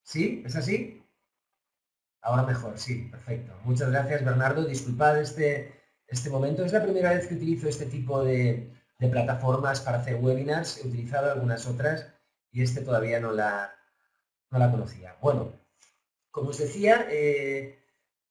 ¿Sí? ¿Es así? Ahora mejor, sí, perfecto. Muchas gracias, Bernardo. Disculpad este momento. Es la primera vez que utilizo este tipo de plataformas para hacer webinars. He utilizado algunas otras y todavía no la conocía. Bueno, como os decía,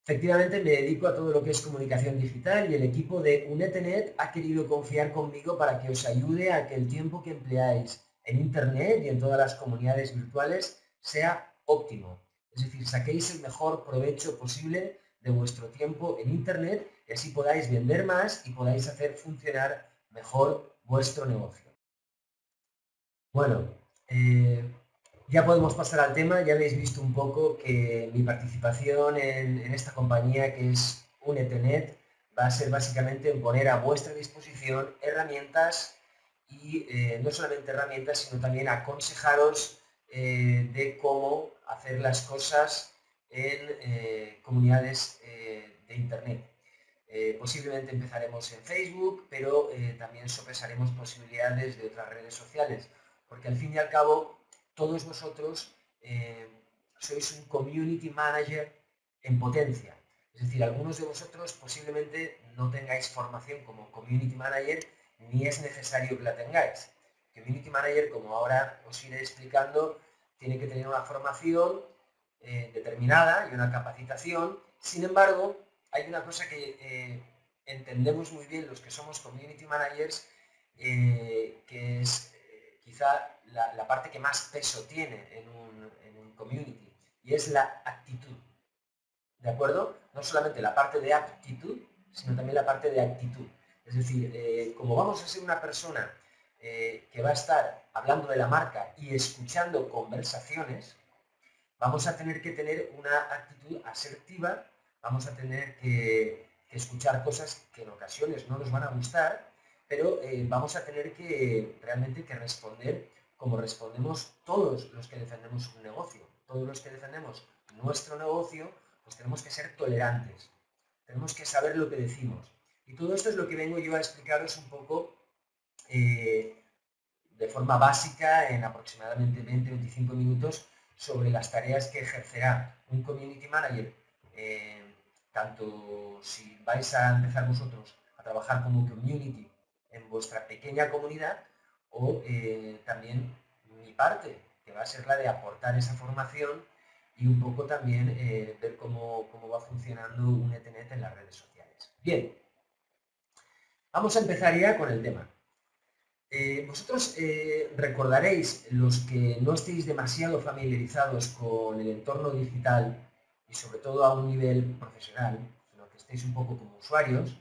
efectivamente me dedico a todo lo que es comunicación digital y el equipo de UNETENET ha querido confiar conmigo para que os ayude a que el tiempo que empleáis en Internet y en todas las comunidades virtuales sea óptimo. Es decir, saquéis el mejor provecho posible de vuestro tiempo en Internet y así podáis vender más y podáis hacer funcionar mejor vuestro negocio. Bueno, ya podemos pasar al tema. Ya habéis visto un poco que mi participación en esta compañía, que es UNETENET, va a ser básicamente en poner a vuestra disposición herramientas y no solamente herramientas, sino también aconsejaros de cómo hacer las cosas en comunidades de Internet. Posiblemente empezaremos en Facebook, pero también sopesaremos posibilidades de otras redes sociales, porque al fin y al cabo todos vosotros sois un community manager en potencia. Es decir, algunos de vosotros posiblemente no tengáis formación como community manager, ni es necesario que la tengáis. Community manager, como ahora os iré explicando, tiene que tener una formación determinada y una capacitación. Sin embargo, hay una cosa que entendemos muy bien los que somos community managers, que es quizá la parte que más peso tiene en un community, y es la actitud. ¿De acuerdo? No solamente la parte de aptitud, sino también la parte de actitud. Es decir, como vamos a ser una persona que va a estar hablando de la marca y escuchando conversaciones, vamos a tener que tener una actitud asertiva, vamos a tener que escuchar cosas que en ocasiones no nos van a gustar, pero vamos a tener que realmente que responder como respondemos todos los que defendemos un negocio. Todos los que defendemos nuestro negocio, pues tenemos que ser tolerantes, tenemos que saber lo que decimos. Y todo esto es lo que vengo yo a explicaros un poco de forma básica en aproximadamente 20-25 minutos sobre las tareas que ejercerá un community manager, tanto si vais a empezar vosotros a trabajar como community en vuestra pequeña comunidad, o también mi parte, que va a ser la de aportar esa formación y un poco también ver cómo va funcionando UNETENET en las redes sociales. Bien, vamos a empezar ya con el tema. Vosotros recordaréis, los que no estéis demasiado familiarizados con el entorno digital y sobre todo a un nivel profesional, sino que estéis un poco como usuarios,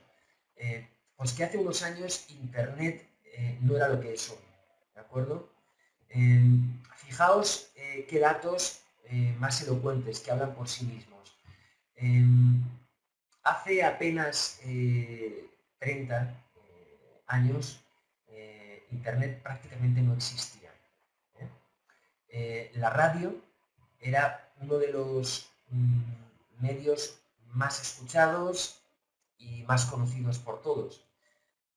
pues que hace unos años Internet no era lo que es hoy, ¿de acuerdo? Fijaos qué datos más elocuentes que hablan por sí mismos. Hace apenas 30 años Internet prácticamente no existía. La radio era uno de los medios más escuchados y más conocidos por todos.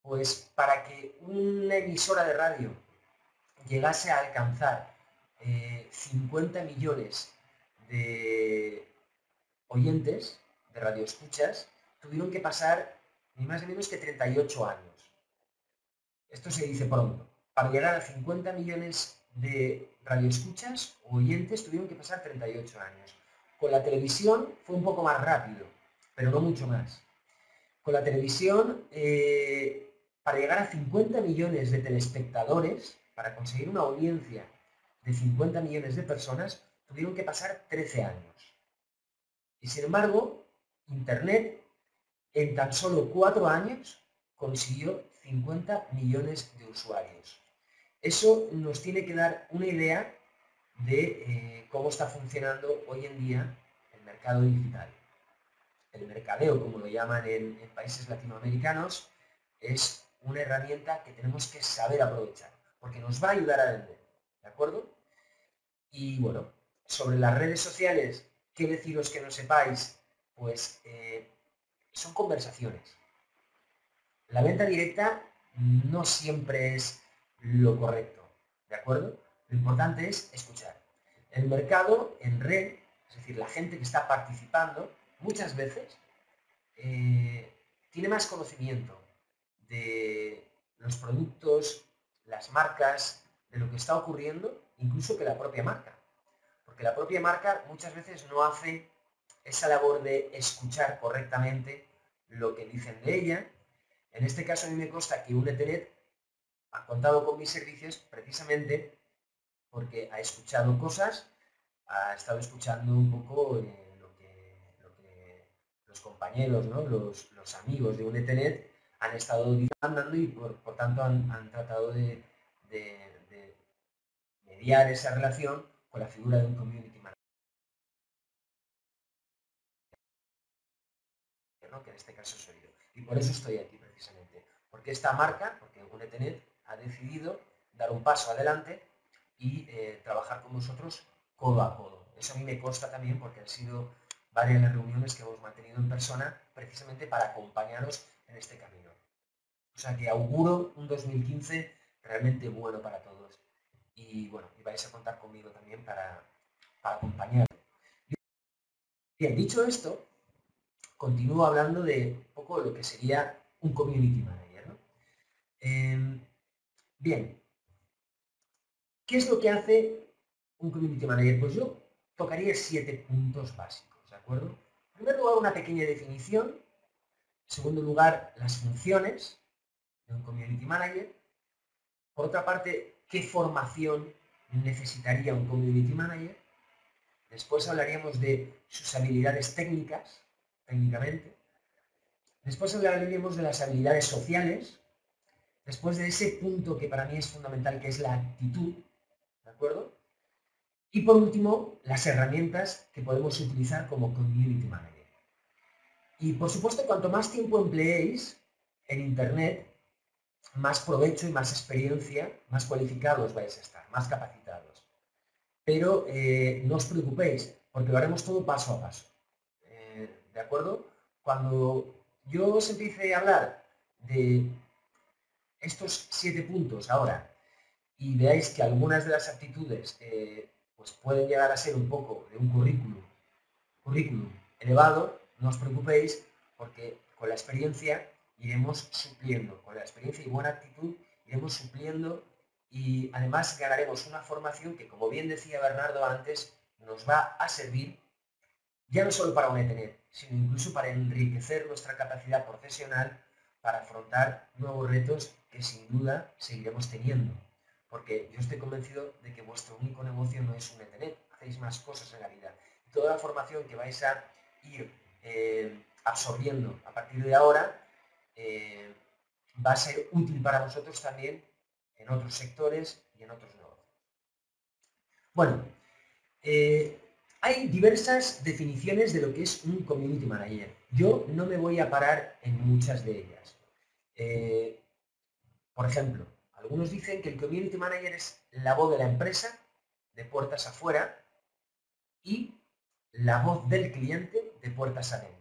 Pues para que una emisora de radio llegase a alcanzar 50 millones de oyentes, de radioescuchas, tuvieron que pasar ni más ni menos que 38 años. Esto se dice pronto. Para llegar a 50 millones de radioescuchas o oyentes tuvieron que pasar 38 años. Con la televisión fue un poco más rápido, pero no mucho más. Con la televisión, para llegar a 50 millones de telespectadores, para conseguir una audiencia de 50 millones de personas, tuvieron que pasar 13 años. Y sin embargo, Internet en tan solo 4 años consiguió 50 millones de usuarios. Eso nos tiene que dar una idea de cómo está funcionando hoy en día el mercado digital. El mercadeo, como lo llaman en países latinoamericanos, es una herramienta que tenemos que saber aprovechar, porque nos va a ayudar a vender, ¿de acuerdo? Y bueno, sobre las redes sociales, ¿qué deciros que no sepáis? Pues son conversaciones. La venta directa no siempre es lo correcto, ¿de acuerdo? Lo importante es escuchar. el mercado en red, es decir, la gente que está participando, muchas veces tiene más conocimiento de los productos, las marcas, de lo que está ocurriendo, incluso que la propia marca. Porque la propia marca muchas veces no hace esa labor de escuchar correctamente lo que dicen de ella. En este caso a mí me consta que UNETENET ha contado con mis servicios precisamente porque ha escuchado cosas, ha estado escuchando un poco lo que los compañeros, ¿no? los amigos de UNETENET han estado demandando y por tanto han tratado de mediar esa relación con la figura de un community manager, ¿no? Que en este caso soy yo. Y por eso estoy aquí precisamente, porque esta marca, porque UNETENET ha decidido dar un paso adelante y trabajar con nosotros codo a codo. Eso a mí me consta también porque han sido varias las reuniones que hemos mantenido en persona precisamente para acompañaros en este camino. O sea que auguro un 2015 realmente bueno para todos. Y bueno, y vais a contar conmigo también para acompañaros. Bien, dicho esto, continúo hablando de un poco lo que sería un community manager, ¿no? Bien, ¿qué es lo que hace un community manager? Pues yo tocaría 7 puntos básicos, ¿de acuerdo? En primer lugar, una pequeña definición. En segundo lugar, las funciones de un community manager. Por otra parte, ¿qué formación necesitaría un community manager? Después hablaríamos de sus habilidades técnicamente. Después hablaríamos de las habilidades sociales. Después de ese punto que para mí es fundamental, que es la actitud, ¿de acuerdo? Y por último, las herramientas que podemos utilizar como community manager. Y por supuesto, cuanto más tiempo empleéis en Internet, más provecho y más experiencia, más cualificados vais a estar, más capacitados. Pero no os preocupéis, porque lo haremos todo paso a paso. ¿De acuerdo? Cuando yo os empiece a hablar de estos 7 puntos ahora y veáis que algunas de las aptitudes pues pueden llegar a ser un poco de un currículum elevado, no os preocupéis porque con la experiencia iremos supliendo, con la experiencia y buena actitud iremos supliendo y además ganaremos una formación que, como bien decía Bernardo antes, nos va a servir ya no solo para UNETENET, sino incluso para enriquecer nuestra capacidad profesional para afrontar nuevos retos que sin duda seguiremos teniendo. Porque yo estoy convencido de que vuestro único negocio no es UNETENET, hacéis más cosas en la vida. Y toda la formación que vais a ir absorbiendo a partir de ahora va a ser útil para vosotros también en otros sectores y en otros negocios. Bueno, hay diversas definiciones de lo que es un community manager. Yo no me voy a parar en muchas de ellas. Por ejemplo, algunos dicen que el community manager es la voz de la empresa, de puertas afuera, y la voz del cliente, de puertas adentro.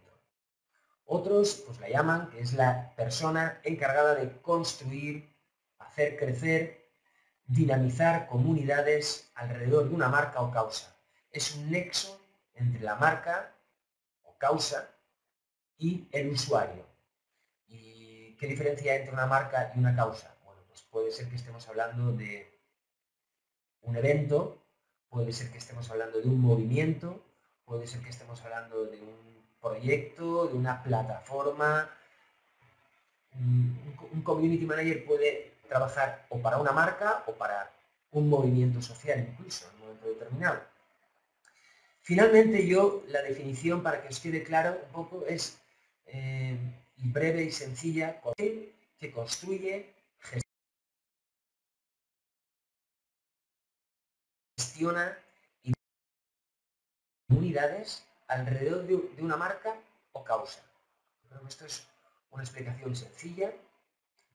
Otros pues la llaman que es la persona encargada de construir, hacer crecer, dinamizar comunidades alrededor de una marca o causa. Es un nexo entre la marca o causa y el usuario. ¿Y qué diferencia hay entre una marca y una causa? Bueno, pues puede ser que estemos hablando de un evento, puede ser que estemos hablando de un movimiento, puede ser que estemos hablando de un proyecto, de una plataforma. Un community manager puede trabajar o para una marca o para un movimiento social incluso en un momento determinado. Finalmente yo, la definición para que os quede claro un poco es breve y sencilla, que construye, gestiona y comunidades alrededor de una marca o causa. Creo que esto es una explicación sencilla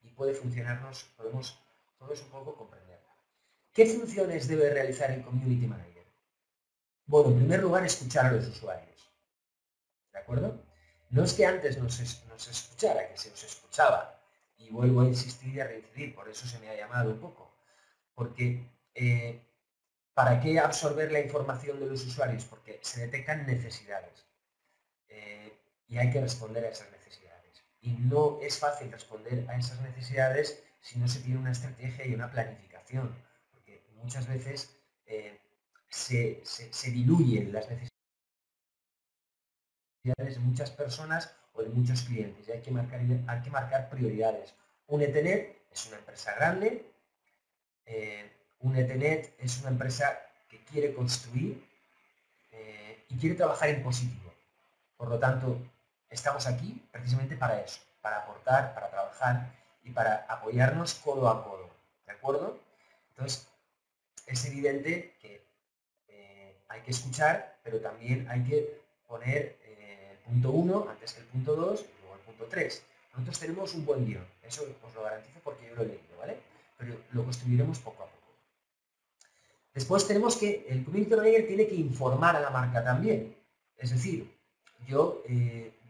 y puede funcionarnos, podemos todos un poco comprenderla. ¿Qué funciones debe realizar el community manager? Bueno, en primer lugar, escuchar a los usuarios. ¿De acuerdo? No es que antes no se escuchara, que se os escuchaba. Y vuelvo a insistir y a reincidir, por eso se me ha llamado un poco. Porque ¿Para qué absorber la información de los usuarios? Porque se detectan necesidades y hay que responder a esas necesidades. Y no es fácil responder a esas necesidades si no se tiene una estrategia y una planificación, porque muchas veces se diluyen las necesidades de muchas personas o de muchos clientes y hay que marcar prioridades. Un Etenet es una empresa grande, un Etenet es una empresa que quiere construir y quiere trabajar en positivo. Por lo tanto, estamos aquí precisamente para eso, para aportar, para trabajar y para apoyarnos codo a codo. ¿De acuerdo? Entonces, es evidente que hay que escuchar, pero también hay que poner el punto 1 antes que el punto 2 y luego el punto 3. Nosotros tenemos un buen guión, eso os lo garantizo porque yo lo he leído, ¿vale? Pero lo construiremos poco a poco. Después tenemos que el Community Manager tiene que informar a la marca también. Es decir, yo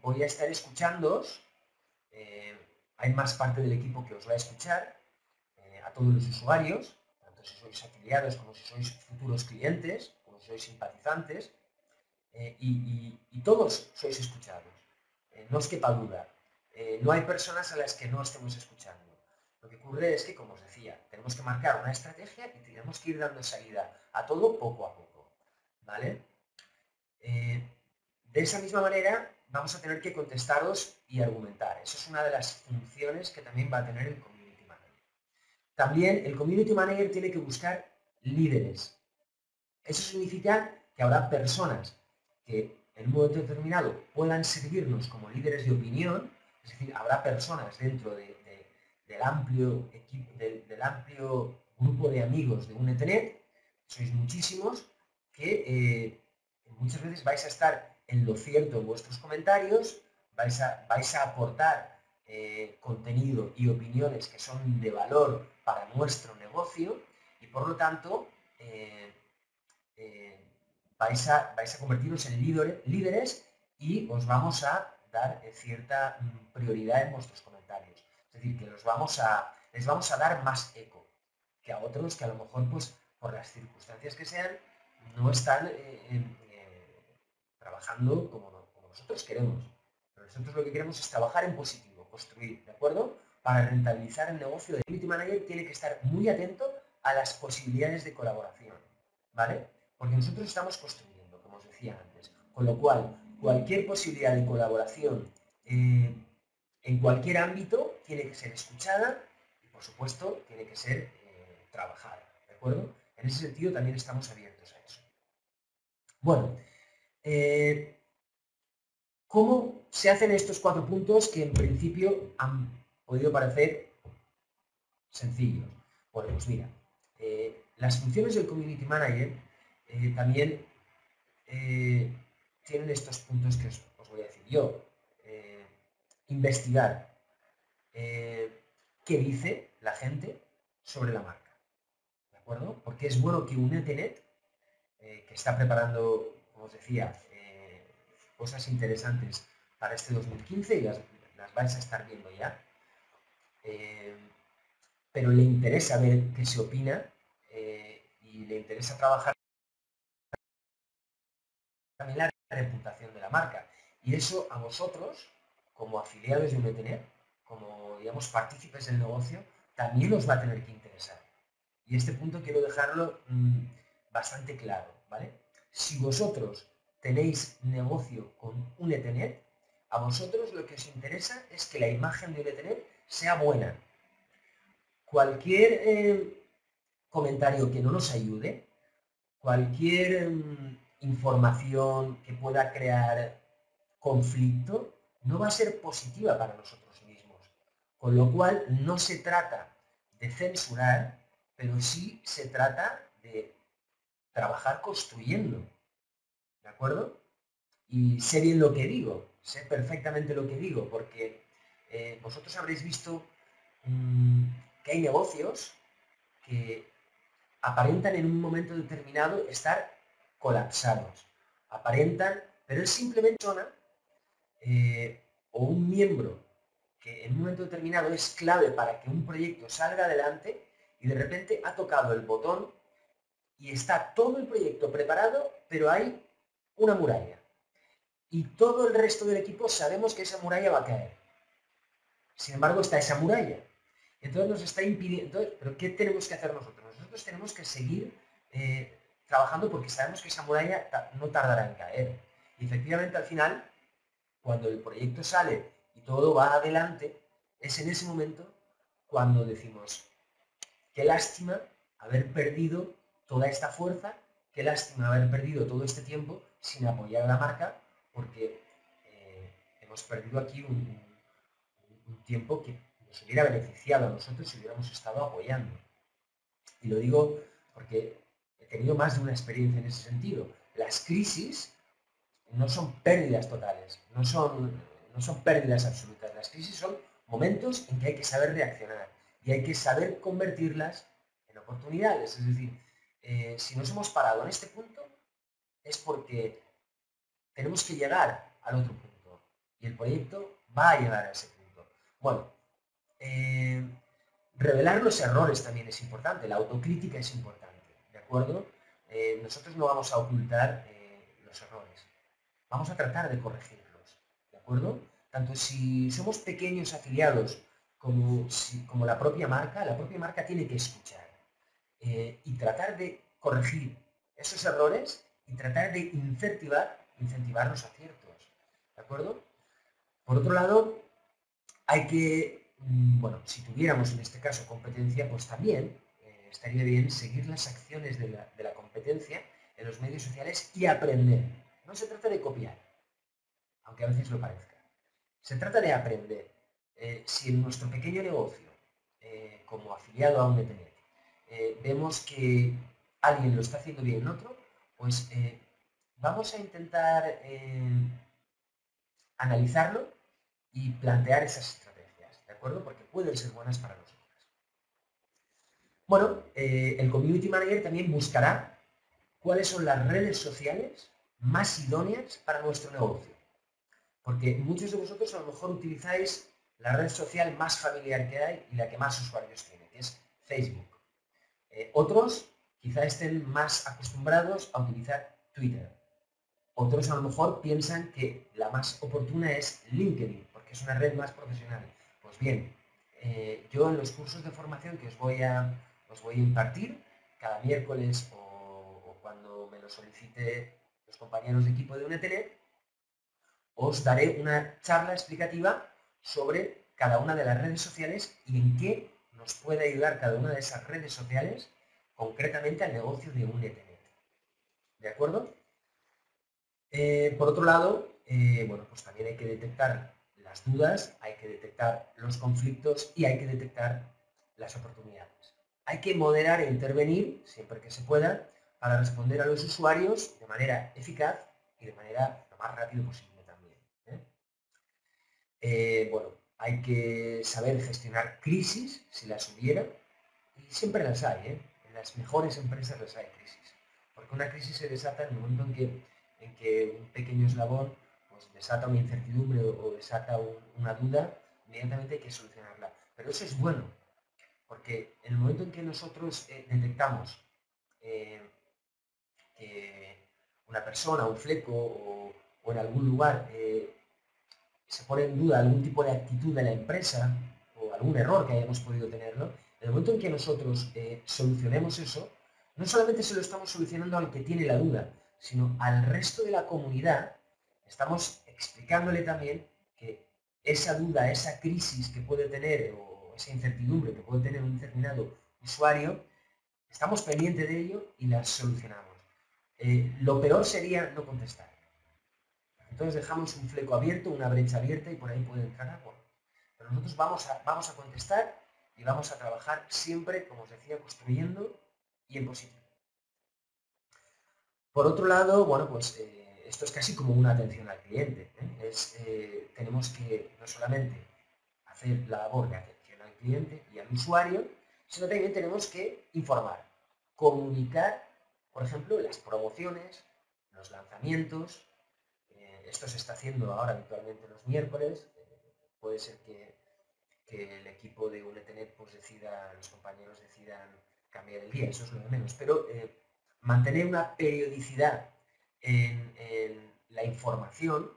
voy a estar escuchándoos, hay más parte del equipo que os va a escuchar, a todos los usuarios, tanto si sois afiliados como si sois futuros clientes, como si sois simpatizantes, y todos sois escuchados. No os quepa duda. No hay personas a las que no estemos escuchando. Lo que ocurre es que, como os decía, tenemos que marcar una estrategia y tenemos que ir dando salida a todo poco a poco. ¿Vale? De esa misma manera, vamos a tener que contestaros y argumentar. Eso es una de las funciones que también va a tener el Community Manager. También el Community Manager tiene que buscar líderes. Eso significa que habrá personas que en un momento determinado puedan servirnos como líderes de opinión, es decir, habrá personas dentro del amplio grupo de amigos de un Etenet, sois muchísimos, que muchas veces vais a estar en lo cierto en vuestros comentarios, vais a aportar contenido y opiniones que son de valor para nuestro negocio y por lo tanto vais a convertiros en líderes y os vamos a dar cierta prioridad en vuestros comentarios. Es decir, que les vamos a dar más eco que a otros que a lo mejor, pues, por las circunstancias que sean, no están trabajando como nosotros queremos. Pero nosotros lo que queremos es trabajar en positivo, construir, ¿de acuerdo? Para rentabilizar el negocio del Community Manager tiene que estar muy atento a las posibilidades de colaboración, ¿vale? Porque nosotros estamos construyendo, como os decía antes, con lo cual cualquier posibilidad de colaboración en cualquier ámbito tiene que ser escuchada y, por supuesto, tiene que ser trabajada, ¿de acuerdo? En ese sentido también estamos abiertos a eso. Bueno, ¿cómo se hacen estos 4 puntos que en principio han podido parecer sencillos? Bueno, pues mira, las funciones del Community Manager también tienen estos puntos que os voy a decir yo. Investigar qué dice la gente sobre la marca, ¿de acuerdo? Porque es bueno que un Etenet que está preparando, como os decía, cosas interesantes para este 2015 y las vais a estar viendo ya, pero le interesa ver qué se opina y le interesa trabajar también la reputación de la marca. Y eso a vosotros, como afiliados de un Etenet, como, digamos, partícipes del negocio, también os va a tener que interesar. Y este punto quiero dejarlo bastante claro, ¿vale? Si vosotros tenéis negocio con un Etenet, a vosotros lo que os interesa es que la imagen de un Etenet sea buena. Cualquier comentario que no nos ayude, cualquier información que pueda crear conflicto, no va a ser positiva para nosotros mismos. Con lo cual, no se trata de censurar, pero sí se trata de trabajar construyendo, ¿de acuerdo? Y sé bien lo que digo, sé perfectamente lo que digo, porque vosotros habréis visto que hay negocios que aparentan en un momento determinado estar colapsados. Aparentan, pero es simplemente una persona o un miembro que en un momento determinado es clave para que un proyecto salga adelante y de repente ha tocado el botón y está todo el proyecto preparado, pero hay una muralla. Y todo el resto del equipo sabemos que esa muralla va a caer. Sin embargo, está esa muralla. Entonces nos está impidiendo... ¿Pero qué tenemos que hacer nosotros? Nosotros tenemos que seguir trabajando porque sabemos que esa muralla no tardará en caer. Y efectivamente, al final, cuando el proyecto sale y todo va adelante, es en ese momento cuando decimos, qué lástima haber perdido toda esta fuerza, qué lástima haber perdido todo este tiempo sin apoyar a la marca, porque hemos perdido aquí un tiempo que nos hubiera beneficiado a nosotros si hubiéramos estado apoyando. Y lo digo porque he tenido más de una experiencia en ese sentido. Las crisis no son pérdidas totales, no son pérdidas absolutas. Las crisis son momentos en que hay que saber reaccionar y hay que saber convertirlas en oportunidades. Es decir, si nos hemos parado en este punto es porque tenemos que llegar al otro punto y el proyecto va a llegar a ese punto. Bueno, revelar los errores también es importante, la autocrítica es importante, ¿de acuerdo? Nosotros no vamos a ocultar los errores, vamos a tratar de corregirlos, ¿de acuerdo? Tanto si somos pequeños afiliados como la propia marca tiene que escuchar y tratar de corregir esos errores y tratar de incentivar los aciertos, ¿de acuerdo? Por otro lado, hay que, bueno, si tuviéramos en este caso competencia, pues también estaría bien seguir las acciones de la competencia en los medios sociales y aprender. No se trata de copiar, aunque a veces lo parezca. Se trata de aprender. Si en nuestro pequeño negocio, como afiliado a un ETNet, vemos que alguien lo está haciendo bien en otro, pues vamos a intentar analizarlo y plantear esas estrategias, ¿de acuerdo? Porque pueden ser buenas para nosotros. Bueno, el Community Manager también buscará cuáles son las redes sociales más idóneas para nuestro negocio. Porque muchos de vosotros a lo mejor utilizáis la red social más familiar que hay y la que más usuarios tiene, que es Facebook. Otros quizá estén más acostumbrados a utilizar Twitter. Otros a lo mejor piensan que la más oportuna es LinkedIn, porque es una red más profesional. Pues bien, yo en los cursos de formación que os voy a impartir cada miércoles o cuando me lo solicite los compañeros de equipo de UNETENET, os daré una charla explicativa sobre cada una de las redes sociales y en qué nos puede ayudar cada una de esas redes sociales concretamente al negocio de UNETENET. ¿De acuerdo? Por otro lado, bueno, pues también hay que detectar las dudas, hay que detectar los conflictos y hay que detectar las oportunidades. Hay que moderar e intervenir, siempre que se pueda, para responder a los usuarios de manera eficaz y de manera lo más rápido posible también. Bueno, hay que saber gestionar crisis, si las hubiera, y siempre las hay, en las mejores empresas las hay crisis, porque una crisis se desata en el momento en que un pequeño eslabón pues, desata una incertidumbre o desata una duda, inmediatamente hay que solucionarla. Pero eso es bueno, porque en el momento en que nosotros detectamos que una persona, un fleco o en algún lugar se pone en duda algún tipo de actitud de la empresa o algún error que hayamos podido tenerlo, en el momento en que nosotros solucionemos eso, no solamente se lo estamos solucionando al que tiene la duda, sino al resto de la comunidad, estamos explicándole también que esa duda, esa crisis que puede tener o esa incertidumbre que puede tener un determinado usuario, estamos pendientes de ello y la solucionamos. Lo peor sería no contestar. Entonces dejamos un fleco abierto, una brecha abierta y por ahí puede entrar agua. Pero nosotros vamos a contestar y vamos a trabajar siempre, como os decía, construyendo y en positivo. Por otro lado, bueno, pues esto es casi como una atención al cliente. Tenemos que no solamente hacer la labor de atención al cliente y al usuario, sino también tenemos que informar, comunicar, por ejemplo, las promociones, los lanzamientos. Esto se está haciendo ahora habitualmente los miércoles. Puede ser que el equipo de UNETENET pues los compañeros decidan cambiar el día, eso es lo de menos. Pero mantener una periodicidad en la información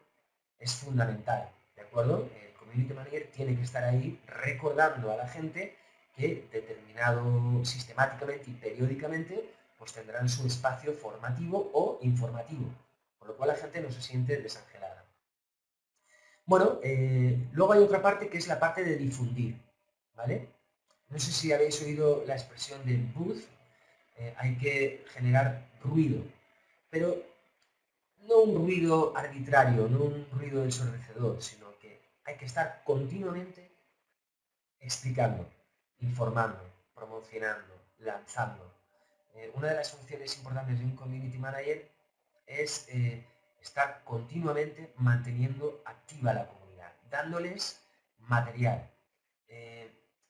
es fundamental, ¿de acuerdo? El Community Manager tiene que estar ahí recordando a la gente que determinado sistemáticamente y periódicamente pues tendrán su espacio formativo o informativo, por lo cual la gente no se siente desangelada. Bueno, luego hay otra parte que es la parte de difundir, ¿vale? No sé si habéis oído la expresión de buzz, hay que generar ruido, pero no un ruido arbitrario, no un ruido ensordecedor, sino que hay que estar continuamente explicando, informando, promocionando, lanzando. Una de las funciones importantes de un Community Manager es estar continuamente manteniendo activa la comunidad, dándoles material.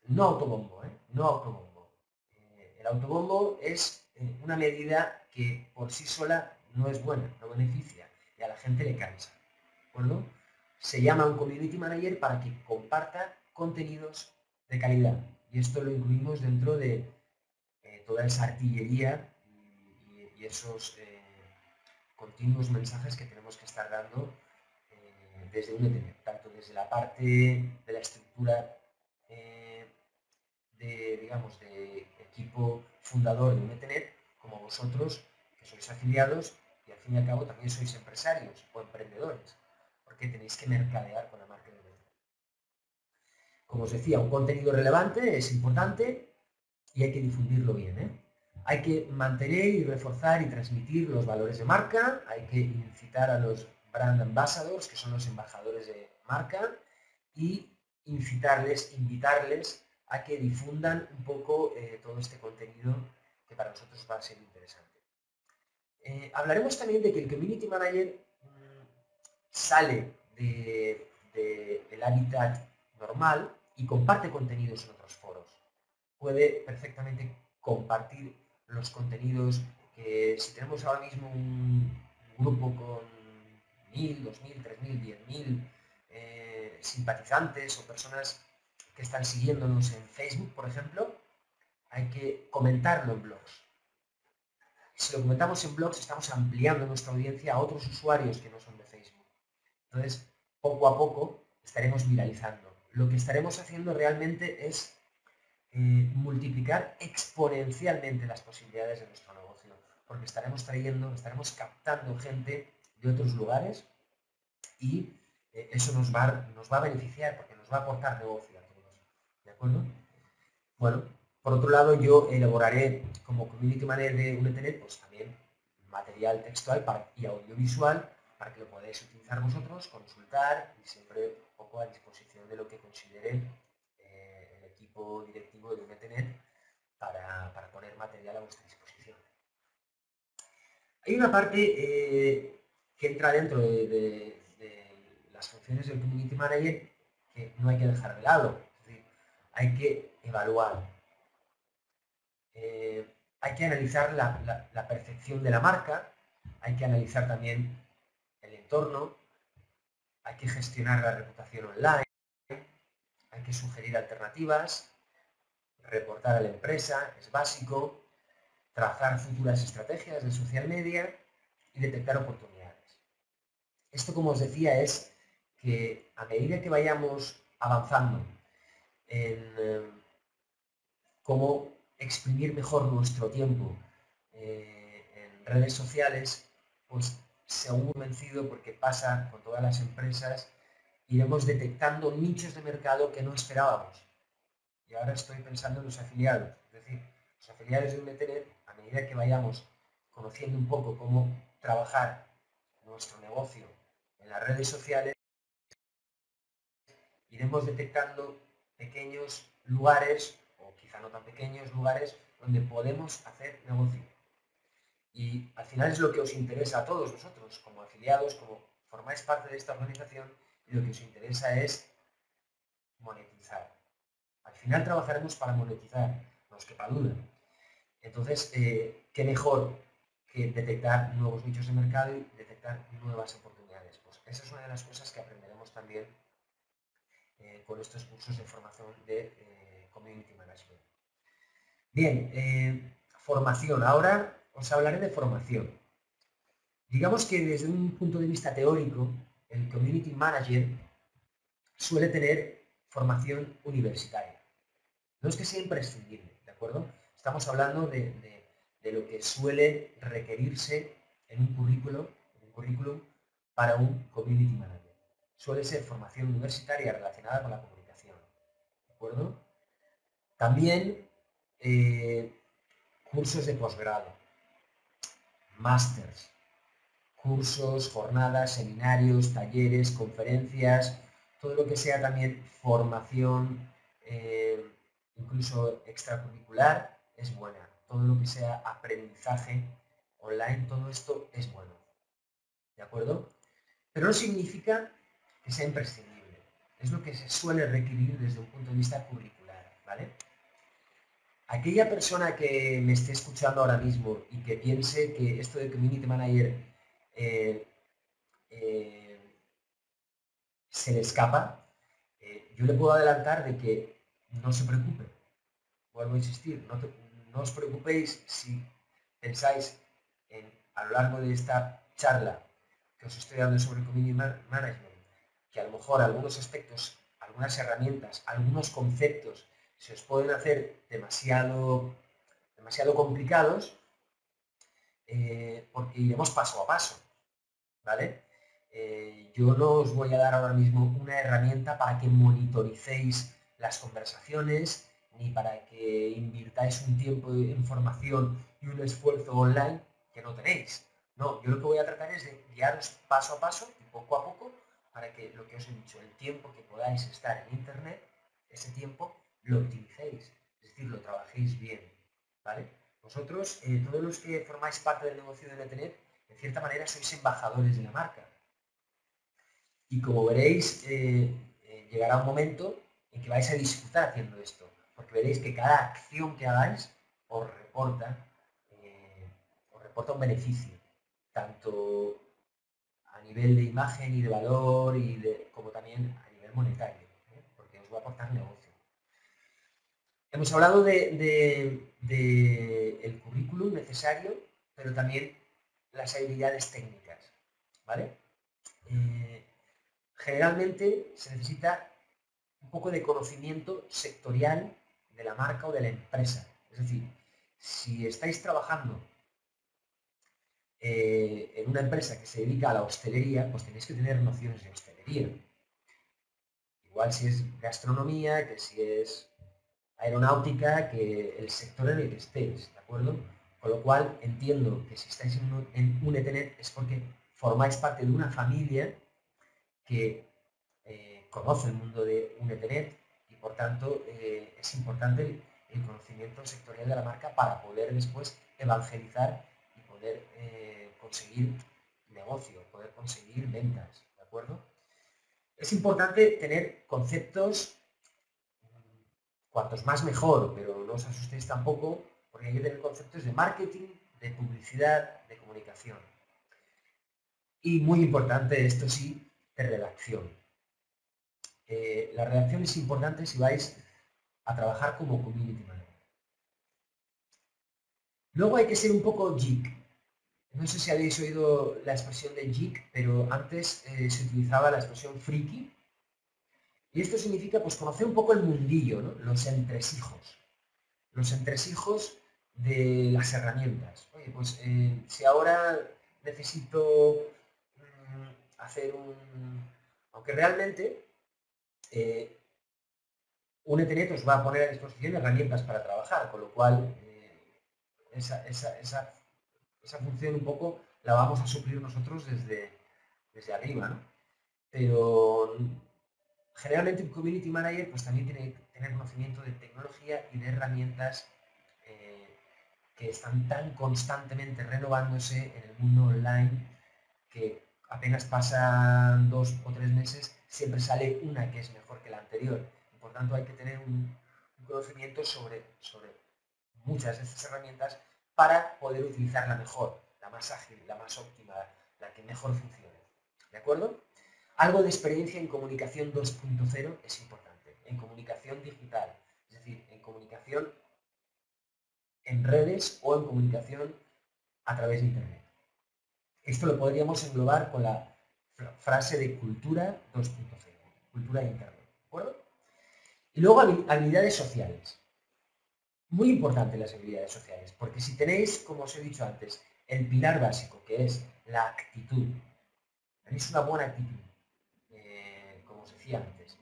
No autobombo, no autobombo. El autobombo es una medida que por sí sola no es buena, no beneficia y a la gente le cansa. ¿De acuerdo? Se llama un Community Manager para que comparta contenidos de calidad y esto lo incluimos dentro de toda esa artillería y esos continuos mensajes que tenemos que estar dando desde UNETENET, tanto desde la parte de la estructura digamos, de equipo fundador de UNETENET, como vosotros, que sois afiliados y al fin y al cabo también sois empresarios o emprendedores, porque tenéis que mercadear con la marca de UNETENET. Como os decía, un contenido relevante es importante y hay que difundirlo bien, Hay que mantener y reforzar y transmitir los valores de marca, hay que incitar a los brand ambassadors, que son los embajadores de marca, y incitarles, invitarles a que difundan un poco todo este contenido que para nosotros va a ser interesante. Hablaremos también de que el Community Manager sale del hábitat normal y comparte contenidos en otros foros. Puede perfectamente compartir los contenidos que si tenemos ahora mismo un grupo con 1000, 2000, 3000, 10.000 simpatizantes o personas que están siguiéndonos en Facebook, por ejemplo, hay que comentarlo en blogs. Si lo comentamos en blogs, estamos ampliando nuestra audiencia a otros usuarios que no son de Facebook. Entonces, poco a poco estaremos viralizando. Lo que estaremos haciendo realmente es multiplicar exponencialmente las posibilidades de nuestro negocio, porque estaremos captando gente de otros lugares y eso nos va a beneficiar porque nos va a aportar negocio a todos. ¿De acuerdo? Bueno, por otro lado, yo elaboraré como Community Manager de UNETENET pues también material textual y audiovisual para que lo podáis utilizar vosotros, consultar y siempre un poco a disposición de lo que considere el equipo directivo de UNETENET para poner material a vuestra disposición. Hay una parte que entra dentro de las funciones del Community Manager que no hay que dejar de lado, es decir, hay que evaluar. Hay que analizar la percepción de la marca, hay que analizar también el entorno, hay que gestionar la reputación online, hay que sugerir alternativas, reportar a la empresa, es básico, trazar futuras estrategias de social media y detectar oportunidades. Esto, como os decía, es que a medida que vayamos avanzando en cómo exprimir mejor nuestro tiempo en redes sociales, pues según convencido, porque pasa con todas las empresas, iremos detectando nichos de mercado que no esperábamos. Y ahora estoy pensando en los afiliados, es decir, los afiliados de UNETENET, a medida que vayamos conociendo un poco cómo trabajar nuestro negocio en las redes sociales, iremos detectando pequeños lugares, o quizá no tan pequeños lugares, donde podemos hacer negocio. Y al final es lo que os interesa a todos vosotros, como afiliados, como formáis parte de esta organización, y lo que os interesa es monetizar. Al final trabajaremos para monetizar, no os quepa duda. Entonces, ¿qué mejor que detectar nuevos nichos de mercado y detectar nuevas oportunidades? Pues esa es una de las cosas que aprenderemos también con estos cursos de formación de Community Management. Bien, formación. Ahora os hablaré de formación. Digamos que desde un punto de vista teórico, el Community Manager suele tener formación universitaria. No es que sea imprescindible, ¿de acuerdo? Estamos hablando de lo que suele requerirse en un currículum para un Community Manager. Suele ser formación universitaria relacionada con la comunicación, ¿de acuerdo? También cursos de posgrado, másters, cursos, jornadas, seminarios, talleres, conferencias, todo lo que sea también formación, incluso extracurricular, es buena. Todo lo que sea aprendizaje online, todo esto es bueno. ¿De acuerdo? Pero no significa que sea imprescindible. Es lo que se suele requerir desde un punto de vista curricular, ¿vale? Aquella persona que me esté escuchando ahora mismo y que piense que esto de Community Manager se le escapa, yo le puedo adelantar de que no se preocupe. Vuelvo a insistir, no os preocupéis si pensáis a lo largo de esta charla que os estoy dando sobre Community Management, que a lo mejor algunos aspectos, algunas herramientas, algunos conceptos se os pueden hacer demasiado complicados, porque iremos paso a paso, ¿vale? Yo no os voy a dar ahora mismo una herramienta para que monitoricéis las conversaciones, ni para que invirtáis un tiempo en formación y un esfuerzo online que no tenéis. No, yo lo que voy a tratar es de guiaros paso a paso y poco a poco para que lo que os he dicho, el tiempo que podáis estar en Internet, ese tiempo lo optimicéis, es decir, lo trabajéis bien, ¿vale? Vosotros, todos los que formáis parte del negocio de Netenet, en cierta manera sois embajadores de la marca. Y como veréis, llegará un momento en que vais a disfrutar haciendo esto, porque veréis que cada acción que hagáis os reporta un beneficio, tanto a nivel de imagen y de valor, como también a nivel monetario, porque os va a aportar negocio. Hemos hablado del currículum necesario, pero también las habilidades técnicas, ¿vale? Generalmente se necesita un poco de conocimiento sectorial de la marca o de la empresa. Es decir, si estáis trabajando en una empresa que se dedica a la hostelería, pues tenéis que tener nociones de hostelería. Igual si es gastronomía, que si es aeronáutica, que el sector en el que estéis, ¿de acuerdo? Con lo cual entiendo que si estáis en un Etenet es porque formáis parte de una familia que conoce el mundo de un Etenet y por tanto es importante el conocimiento sectorial de la marca para poder después evangelizar y poder conseguir negocio, poder conseguir ventas, ¿de acuerdo? Es importante tener conceptos, cuantos más mejor, pero no os asustéis tampoco, porque hay que tener conceptos de marketing, de publicidad, de comunicación. Y muy importante, esto sí, de redacción. La redacción es importante si vais a trabajar como community manager. Luego hay que ser un poco geek. No sé si habéis oído la expresión de geek, pero antes se utilizaba la expresión friki. Y esto significa pues conocer un poco el mundillo, ¿no? Los entresijos. Los entresijos de las herramientas. Oye, pues si ahora necesito hacer un... Aunque realmente un Etenet os va a poner a disposición herramientas para trabajar, con lo cual esa función un poco la vamos a suplir nosotros desde arriba, ¿no? Pero generalmente un Community Manager pues también tiene que tener conocimiento de tecnología y de herramientas que están tan constantemente renovándose en el mundo online que apenas pasan 2 o 3 meses, siempre sale una que es mejor que la anterior. Por tanto, hay que tener un conocimiento sobre muchas de estas herramientas para poder utilizarla mejor, la más ágil, la más óptima, la que mejor funcione. ¿De acuerdo? Algo de experiencia en comunicación 2.0 es importante, en comunicación digital, es decir, en comunicación en redes o en comunicación a través de Internet. Esto lo podríamos englobar con la frase de cultura 2.0, cultura de Internet, ¿de acuerdo? Y luego habilidades sociales. Muy importante las habilidades sociales, porque si tenéis, como os he dicho antes, el pilar básico, que es la actitud, tenéis una buena actitud, como os decía antes,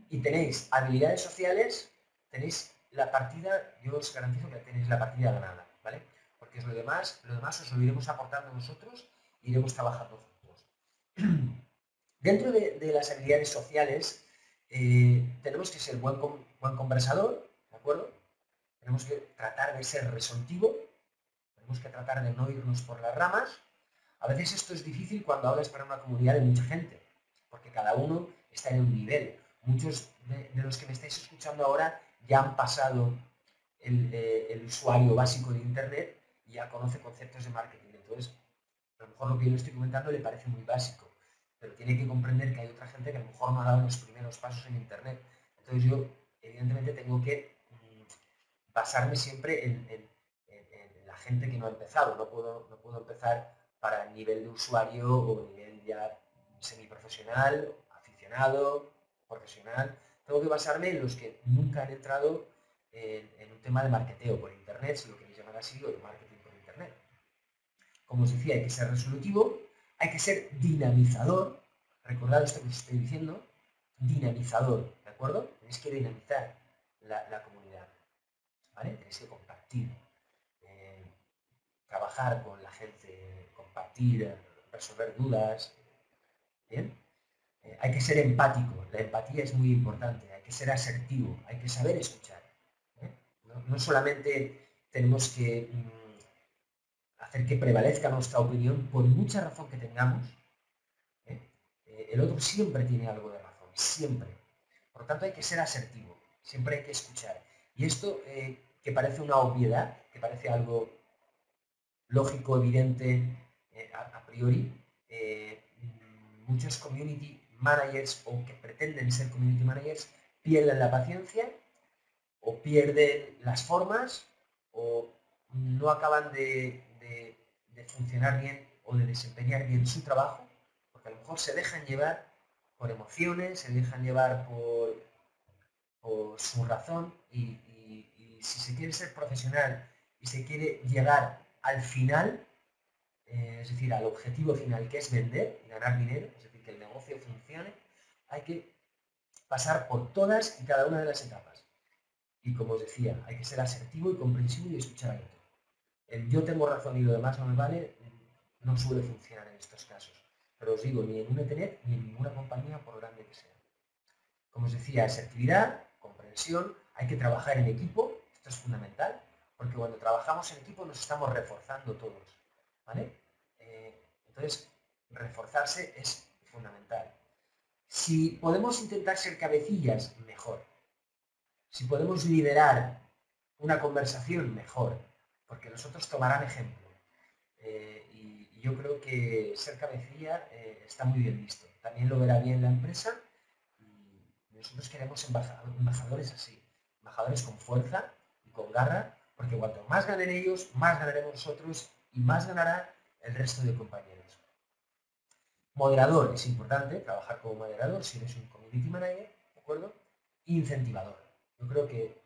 y tenéis habilidades sociales, tenéis la partida, yo os garantizo que tenéis la partida ganada, ¿vale? Porque es lo demás os lo iremos aportando nosotros e iremos trabajando juntos. Dentro de las habilidades sociales, tenemos que ser buen conversador, ¿de acuerdo? Tenemos que tratar de ser resolutivo, tenemos que tratar de no irnos por las ramas. A veces esto es difícil cuando hablas para una comunidad de mucha gente, porque cada uno está en un nivel. Muchos de los que me estáis escuchando ahora ya han pasado el usuario básico de Internet y ya conoce conceptos de marketing. Entonces, a lo mejor lo que yo le estoy comentando le parece muy básico, pero tiene que comprender que hay otra gente que a lo mejor no ha dado los primeros pasos en Internet. Entonces yo, evidentemente, tengo que basarme siempre en la gente que no ha empezado. No puedo empezar para el nivel de usuario o nivel ya semiprofesional, aficionado, profesional. Tengo que basarme en los que nunca han entrado en un tema de marketeo por Internet, si lo queréis llamar así, o de marketing por Internet. Como os decía, hay que ser resolutivo, hay que ser dinamizador. Recordad esto que os estoy diciendo, dinamizador, ¿de acuerdo? Tenéis que dinamizar la comunidad, ¿vale? Tenéis que compartir, trabajar con la gente, compartir, resolver dudas, ¿bien? Hay que ser empático, la empatía es muy importante, hay que ser asertivo, hay que saber escuchar. No solamente tenemos que hacer que prevalezca nuestra opinión por mucha razón que tengamos, el otro siempre tiene algo de razón, siempre. Por lo tanto, hay que ser asertivo, siempre hay que escuchar. Y esto, que parece una obviedad, que parece algo lógico, evidente, a priori, muchos community managers o que pretenden ser community managers pierden la paciencia o pierden las formas o no acaban de funcionar bien o de desempeñar bien su trabajo, porque a lo mejor se dejan llevar por emociones, se dejan llevar por su razón y si se quiere ser profesional y se quiere llegar al final, es decir, al objetivo final, que es vender y ganar dinero, es decir, que el negocio funcione, hay que pasar por todas y cada una de las etapas. Y como os decía, hay que ser asertivo y comprensivo y escuchar al otro. El yo tengo razón y lo demás no me vale no suele funcionar en estos casos. Pero os digo, ni en un Ethernet ni en ninguna compañía, por grande que sea. Como os decía, asertividad, comprensión, hay que trabajar en equipo, esto es fundamental, porque cuando trabajamos en equipo nos estamos reforzando todos, ¿vale? Entonces, reforzarse es fundamental. Si podemos intentar ser cabecillas, mejor. Si podemos liderar una conversación, mejor, porque los otros tomarán ejemplo. Y yo creo que ser cabecilla está muy bien visto. También lo verá bien la empresa y nosotros queremos embajadores así, embajadores con fuerza y con garra, porque cuanto más ganen ellos, más ganaremos nosotros y más ganará el resto de compañeros. Moderador es importante, trabajar como moderador si eres un community manager, ¿de acuerdo? Incentivador. Yo creo que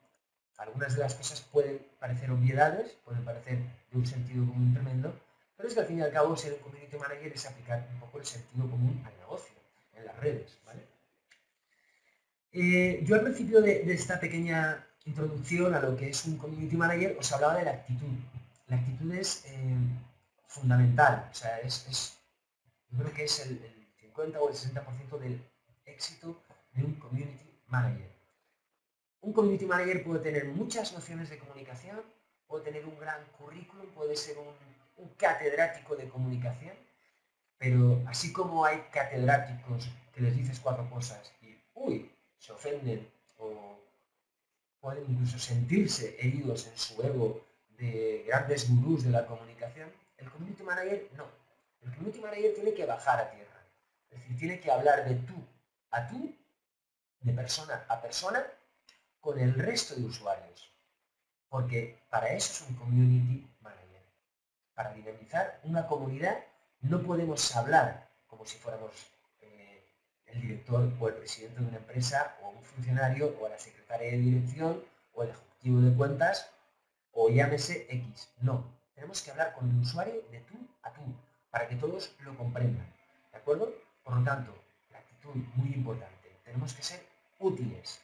algunas de las cosas pueden parecer obviedades, pueden parecer de un sentido común tremendo, pero es que al fin y al cabo ser un community manager es aplicar un poco el sentido común al negocio, en las redes, ¿vale? Yo al principio de esta pequeña introducción a lo que es un community manager os hablaba de la actitud. La actitud es fundamental, o sea, yo creo que es el 50 o el 60% del éxito de un community manager. Un community manager puede tener muchas nociones de comunicación, puede tener un gran currículum, puede ser un catedrático de comunicación, pero así como hay catedráticos que les dices 4 cosas y ¡uy!, se ofenden o pueden incluso sentirse heridos en su ego de grandes gurús de la comunicación, el community manager no. El community manager tiene que bajar a tierra, es decir, tiene que hablar de tú a tú, de persona a persona, con el resto de usuarios, porque para eso es un community manager. Para dinamizar una comunidad no podemos hablar como si fuéramos el director o el presidente de una empresa o un funcionario o la secretaria de dirección o el ejecutivo de cuentas o llámese X. No, tenemos que hablar con el usuario de tú a tú para que todos lo comprendan. ¿De acuerdo? Por lo tanto, la actitud muy importante. Tenemos que ser útiles,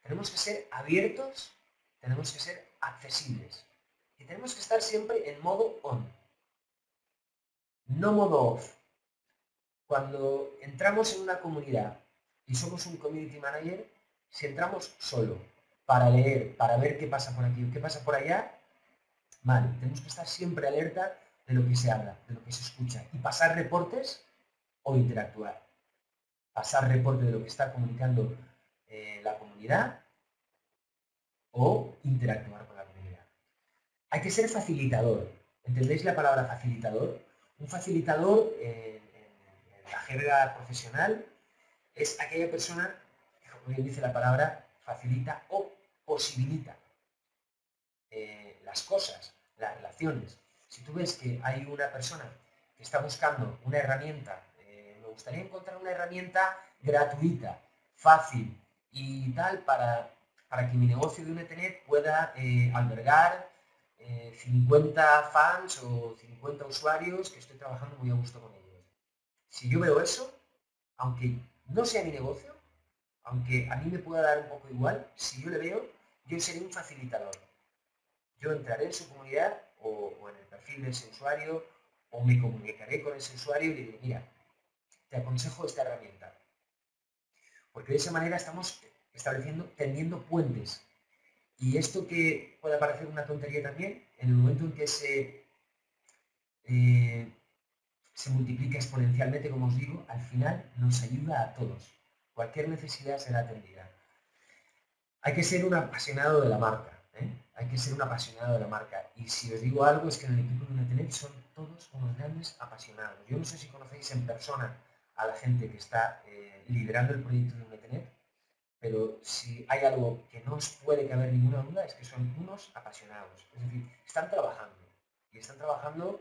tenemos que ser abiertos, tenemos que ser accesibles y tenemos que estar siempre en modo on, no modo off. Cuando entramos en una comunidad y somos un community manager, si entramos solo para leer, para ver qué pasa por aquí o qué pasa por allá, vale, tenemos que estar siempre alerta de lo que se habla, de lo que se escucha y pasar reportes o interactuar. Pasar reporte de lo que está comunicando la comunidad o interactuar con la comunidad. Hay que ser facilitador. ¿Entendéis la palabra facilitador? Un facilitador, en la jerga profesional, es aquella persona que, como bien dice la palabra, facilita o posibilita las cosas, las relaciones. Si tú ves que hay una persona que está buscando una herramienta, me gustaría encontrar una herramienta gratuita, fácil y tal para que mi negocio de un Ethernet pueda albergar 50 fans o 50 usuarios que estoy trabajando muy a gusto con ellos. Si yo veo eso, aunque no sea mi negocio, aunque a mí me pueda dar un poco igual, si yo le veo, yo seré un facilitador. Yo entraré en su comunidad o en el perfil de ese usuario o me comunicaré con ese usuario y le diré, mira, te aconsejo esta herramienta. Porque de esa manera estamos tendiendo puentes. Y esto que puede parecer una tontería también, en el momento en que se multiplica exponencialmente, como os digo, al final nos ayuda a todos. Cualquier necesidad será atendida. Hay que ser un apasionado de la marca. Hay que ser un apasionado de la marca. Y si os digo algo es que en el equipo de Unetenet son todos unos grandes apasionados. Yo no sé si conocéis en persona a la gente que está liderando el proyecto de Unetenet, pero si hay algo que no os puede caber ninguna duda es que son unos apasionados. Es decir, están trabajando. Y están trabajando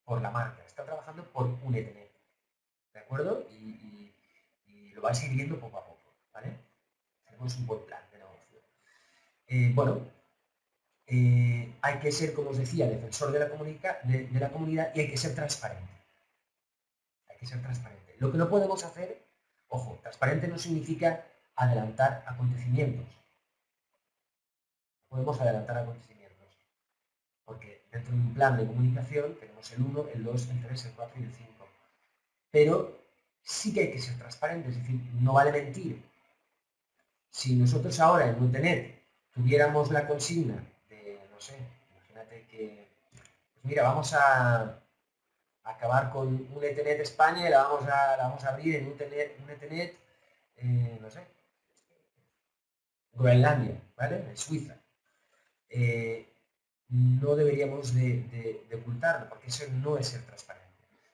por la marca, están trabajando por Unetenet. ¿De acuerdo? Y lo vais a ir viendo poco a poco. ¿Vale? Tenemos un buen plan de negocio. Hay que ser, como os decía, defensor de la comunidad y hay que ser transparente. Hay que ser transparente. Lo que no podemos hacer, ojo, transparente no significa adelantar acontecimientos. Podemos adelantar acontecimientos. Porque dentro de un plan de comunicación tenemos el 1, el 2, el 3, el 4 y el 5. Pero sí que hay que ser transparente, es decir, no vale mentir. Si nosotros ahora en Unetenet tuviéramos la consigna de, no sé, imagínate que, pues mira, vamos a acabar con un Ethernet España y la vamos a abrir en un Ethernet, no sé, Groenlandia, ¿vale? En Suiza. No deberíamos de ocultarlo, porque eso no es ser transparente.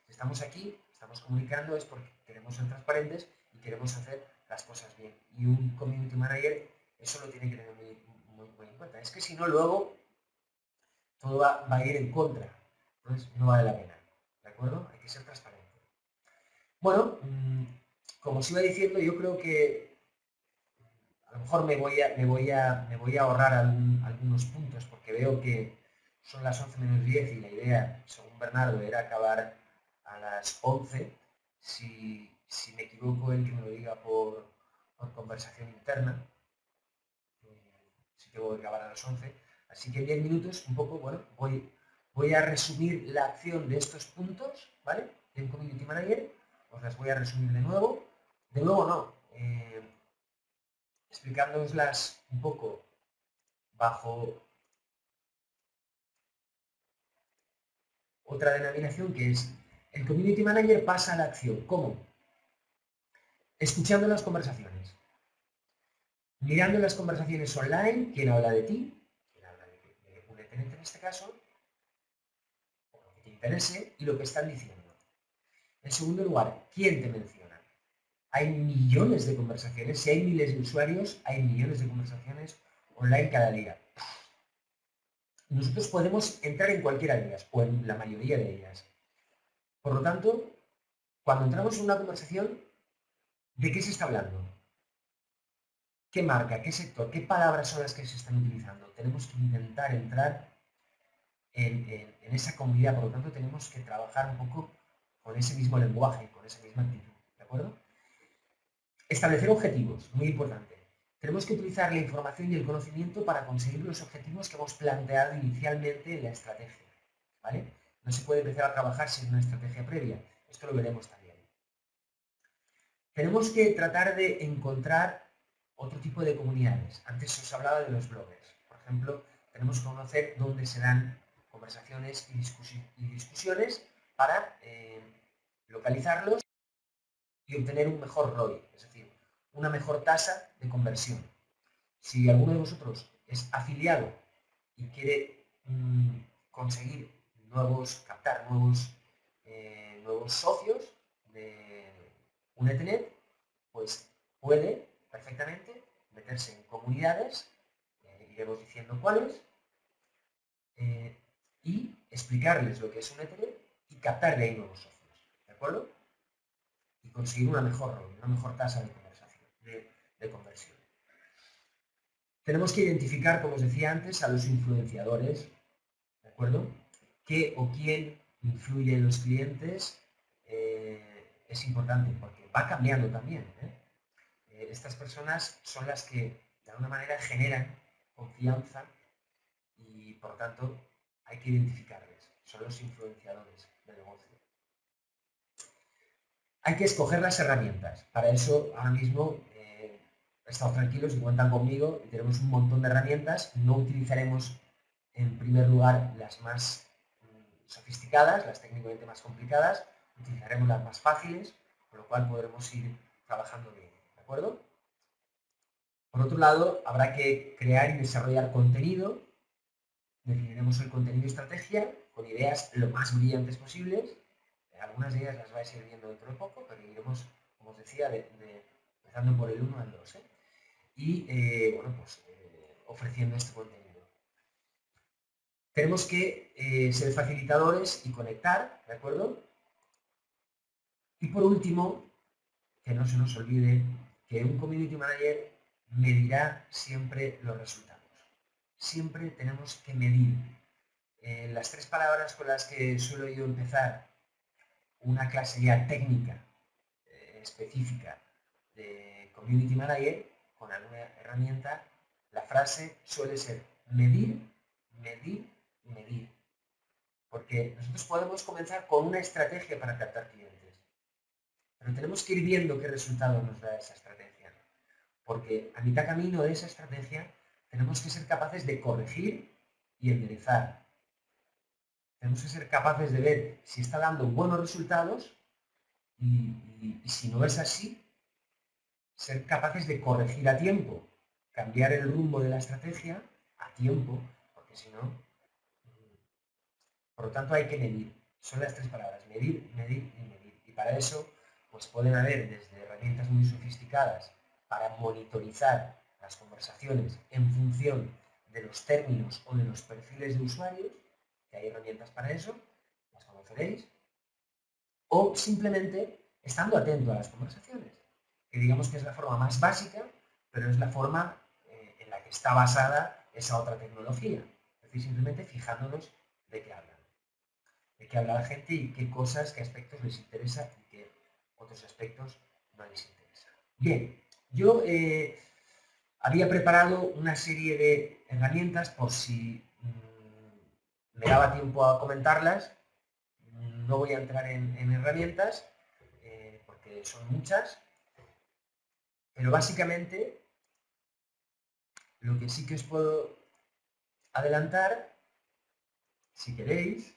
Si estamos aquí, estamos comunicando, es porque queremos ser transparentes y queremos hacer las cosas bien. Y un community manager eso lo tiene que tener muy en cuenta. Es que si no, luego todo va a ir en contra. Entonces, no vale la pena. ¿De acuerdo? Hay que ser transparente. Bueno, como os iba diciendo, yo creo que a lo mejor me voy a ahorrar algunos puntos porque veo que son las 11 menos 10 y la idea, según Bernardo, era acabar a las 11. Si me equivoco, él que me lo diga por conversación interna. Si tengo que acabar a las 11. Así que en 10 minutos, un poco, bueno, voy a resumir la acción de estos puntos, ¿vale? De un Community Manager. Os las voy a resumir de nuevo. De nuevo no. Explicándooslas un poco bajo otra denominación que es el Community Manager pasa a la acción. ¿Cómo? Escuchando las conversaciones. Mirando las conversaciones online, quién habla de ti, quién habla de un Ethernet en este caso, o lo que te interese y lo que están diciendo. En segundo lugar, ¿quién te menciona? Hay millones de conversaciones, si hay miles de usuarios, hay millones de conversaciones online cada día. nosotros podemos entrar en cualquiera de ellas, o en la mayoría de ellas. Por lo tanto, cuando entramos en una conversación, ¿de qué se está hablando? ¿Qué marca? ¿Qué sector? ¿Qué palabras son las que se están utilizando? Tenemos que intentar entrar en esa comunidad, por lo tanto tenemos que trabajar un poco con ese mismo lenguaje, con esa misma actitud, ¿de acuerdo? Establecer objetivos, muy importante. Tenemos que utilizar la información y el conocimiento para conseguir los objetivos que hemos planteado inicialmente en la estrategia, ¿vale? No se puede empezar a trabajar sin una estrategia previa, esto lo veremos también. Tenemos que tratar de encontrar otro tipo de comunidades. Antes os hablaba de los bloggers. Por ejemplo, tenemos que conocer dónde se dan conversaciones y discusiones para localizarlos y obtener un mejor ROI, es decir, una mejor tasa de conversión. Si alguno de vosotros es afiliado y quiere conseguir captar nuevos socios de un Ethernet, pues puede perfectamente meterse en comunidades, iremos diciendo cuáles, y explicarles lo que es un Ethernet y captar de ahí nuevos socios, ¿de acuerdo? Y conseguir una mejor tasa de conversión. Tenemos que identificar, como os decía antes, a los influenciadores, ¿de acuerdo? ¿Qué o quién influye en los clientes? Es importante porque va cambiando también. Estas personas son las que de alguna manera generan confianza y por lo tanto hay que identificarles. Son los influenciadores del negocio. Hay que escoger las herramientas. Para eso ahora mismo estamos tranquilos y cuentan conmigo y tenemos un montón de herramientas. No utilizaremos en primer lugar las más sofisticadas, las técnicamente más complicadas, utilizaremos las más fáciles, con lo cual podremos ir trabajando bien, ¿de acuerdo? Por otro lado, habrá que crear y desarrollar contenido. Definiremos el contenido y estrategia con ideas lo más brillantes posibles. Algunas de ellas las vais a ir viendo dentro de poco, pero iremos, como os decía, empezando por el 1 al 2. Y, bueno, pues ofreciendo este contenido. Tenemos que ser facilitadores y conectar, ¿de acuerdo? Y por último, que no se nos olvide que un community manager medirá siempre los resultados. Siempre tenemos que medir. Las tres palabras con las que suelo yo empezar una clase ya técnica, específica de community manager, con alguna herramienta, la frase suele ser medir, medir, medir. Porque nosotros podemos comenzar con una estrategia para captar clientes, pero tenemos que ir viendo qué resultado nos da esa estrategia. Porque a mitad camino de esa estrategia tenemos que ser capaces de corregir y enderezar. Tenemos que ser capaces de ver si está dando buenos resultados y si no es así, ser capaces de corregir a tiempo, cambiar el rumbo de la estrategia a tiempo, porque si no... Por lo tanto, hay que medir. Son las tres palabras, medir, medir y medir. Y para eso, pues pueden haber desde herramientas muy sofisticadas para monitorizar las conversaciones en función de los términos o de los perfiles de usuarios, que hay herramientas para eso, las conoceréis, o simplemente estando atento a las conversaciones, que digamos que es la forma más básica, pero es la forma en la que está basada esa otra tecnología. Es decir, simplemente fijándonos de qué hablan. De qué habla la gente y qué cosas, qué aspectos les interesa y qué otros aspectos no les interesa. Bien, yo había preparado una serie de herramientas por si me daba tiempo a comentarlas. No voy a entrar en herramientas porque son muchas, pero básicamente lo que sí que os puedo adelantar, si queréis,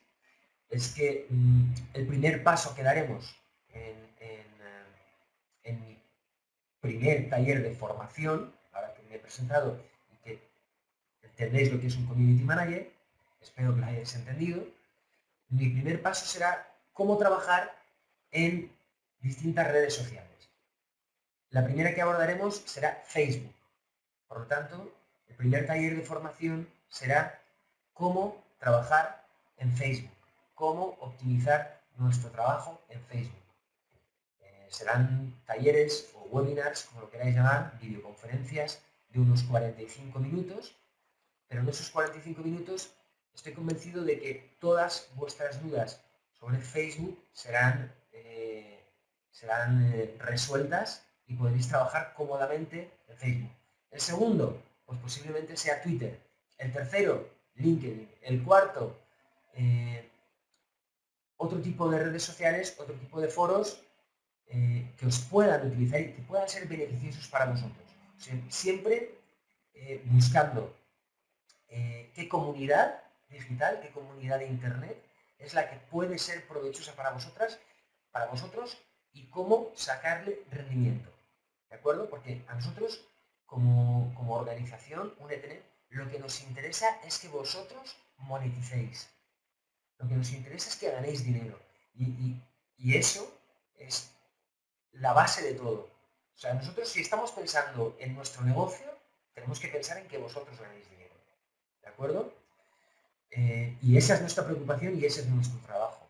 es que el primer paso que daremos en mi primer taller de formación, ahora que me he presentado y que entendéis lo que es un community manager, espero que lo hayáis entendido, mi primer paso será cómo trabajar en distintas redes sociales. La primera que abordaremos será Facebook. Por lo tanto, el primer taller de formación será cómo trabajar en Facebook, cómo optimizar nuestro trabajo en Facebook. Serán talleres o webinars, como lo queráis llamar, videoconferencias de unos 45 minutos, pero en esos 45 minutos estoy convencido de que todas vuestras dudas sobre Facebook serán resueltas y podréis trabajar cómodamente en Facebook. El segundo, pues posiblemente sea Twitter. El tercero, LinkedIn. El cuarto, otro tipo de redes sociales, otro tipo de foros que os puedan utilizar y que puedan ser beneficiosos para vosotros. Siempre buscando qué comunidad digital, qué comunidad de Internet es la que puede ser provechosa para vosotros y cómo sacarle rendimiento. ¿De acuerdo? Porque a nosotros, como organización, UNETNET, lo que nos interesa es que vosotros moneticéis. Lo que nos interesa es que ganéis dinero. Y eso es la base de todo. O sea, nosotros si estamos pensando en nuestro negocio, tenemos que pensar en que vosotros ganéis dinero. ¿De acuerdo? Y esa es nuestra preocupación y ese es nuestro trabajo.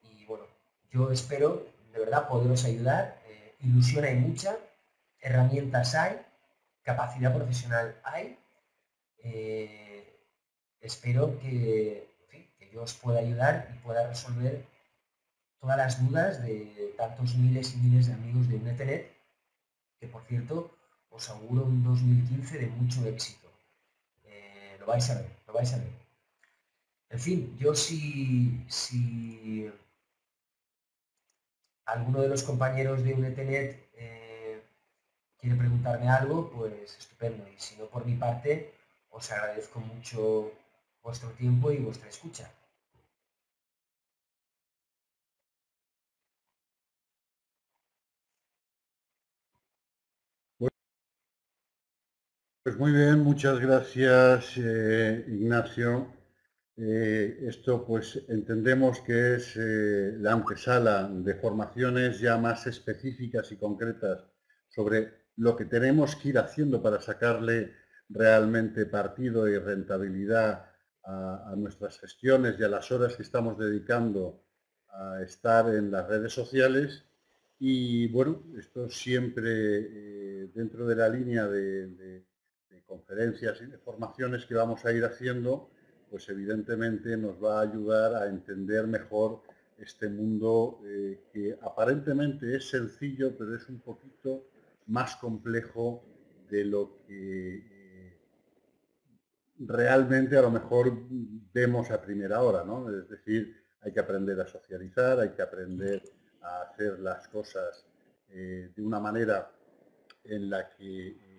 Y bueno, yo espero de verdad poderos ayudar. Ilusión hay mucha, herramientas hay, capacidad profesional hay. Espero que, en fin, que yo os pueda ayudar y pueda resolver todas las dudas de tantos miles y miles de amigos de UNETNET, que por cierto os auguro un 2015 de mucho éxito. Lo vais a ver, lo vais a ver. En fin, yo si alguno de los compañeros de UNETNET quiere preguntarme algo, pues estupendo. Y si no, por mi parte, os agradezco mucho vuestro tiempo y vuestra escucha. Pues muy bien, muchas gracias, Ignacio. Esto pues entendemos que es la antesala de formaciones ya más específicas y concretas sobre lo que tenemos que ir haciendo para sacarle realmente partido y rentabilidad a nuestras gestiones y a las horas que estamos dedicando a estar en las redes sociales. Y bueno, esto siempre dentro de la línea de conferencias y de formaciones que vamos a ir haciendo, pues evidentemente nos va a ayudar a entender mejor este mundo que aparentemente es sencillo, pero es un poquito más complejo de lo que realmente a lo mejor vemos a primera hora, ¿no? Es decir, hay que aprender a socializar, hay que aprender a hacer las cosas de una manera en la que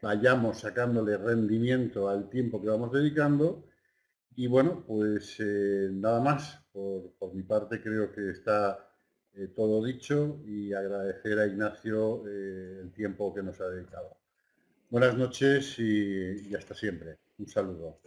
vayamos sacándole rendimiento al tiempo que vamos dedicando. Y bueno, pues nada más. Por mi parte creo que está todo dicho y agradecer a Ignacio el tiempo que nos ha dedicado. Buenas noches y hasta siempre. Un saludo.